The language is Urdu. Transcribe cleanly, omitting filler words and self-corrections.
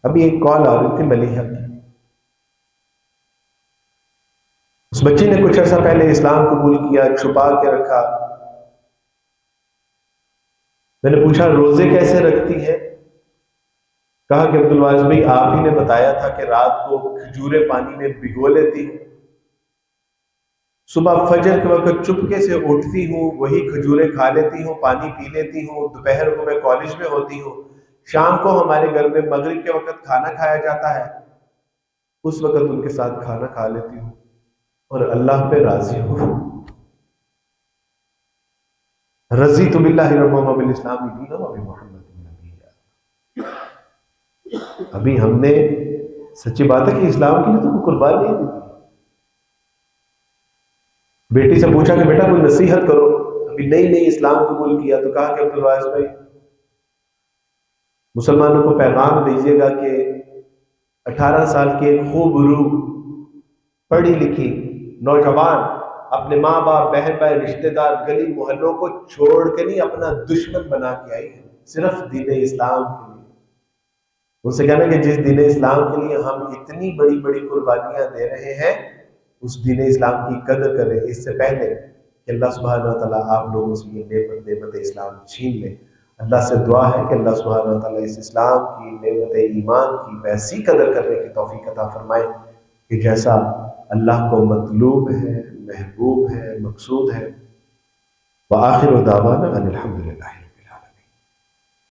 ابھی ایک کال آ رہی تھی ملیحہ کی، اس بچی نے کچھ عرصہ پہلے اسلام قبول کیا، چھپا کے رکھا. میں نے پوچھا روزے کیسے رکھتی ہے؟ کہا کہ عبدالواز بھائی آپ ہی نے بتایا تھا کہ رات کو کھجورے پانی میں بھگو لیتی ہوں، صبح فجر کے وقت چپکے سے اٹھتی ہوں، وہی کھجورے کھا لیتی ہوں، پانی پی لیتی ہوں. دوپہر کو میں کالج میں ہوتی ہوں، شام کو ہمارے گھر میں مغرب کے وقت کھانا کھایا جاتا ہے، اس وقت ان کے ساتھ کھانا کھا لیتی ہوں اور اللہ پہ راضی ہوں. رضیت باللہ ربا وبالاسلام دینا وبمحمد نبیّا. ابھی ہم نے سچی بات ہے کہ اسلام کے لیے تو کوئی قربان نہیں دی. بیٹی سے پوچھا کہ بیٹا کوئی نصیحت کرو، ابھی نئی نئی اسلام قبول کیا، تو کہا کہ عبدالواز بھائی مسلمانوں کو پیغام دیجیے گا کہ 18 سال کے خوب روح پڑھی لکھی نوجوان اپنے ماں باپ بہن بھائی رشتہ دار گلی محلوں کو چھوڑ کے نہیں اپنا دشمن بنا کے آئی ہے صرف دین اسلام کے لیے. ان سے کہنا کہ جس دین اسلام کے لیے ہم اتنی بڑی بڑی قربانیاں دے رہے ہیں اس دین اسلام کی قدر کریں اس سے پہلے کہ اللہ سبحانہ وتعالیٰ آپ لوگوں سے یہ نعمت اسلام چھین لے. اللہ سے دعا ہے کہ اللہ سبحانہ وتعالیٰ اس اسلام کی نعمت ایمان کی ویسی قدر کرنے کی توفیق عطا فرمائے کہ جیسا اللہ کو مطلوب ہے، محبوب ہے، مقصود ہے. وآخر دعوانا ان الحمد للہ.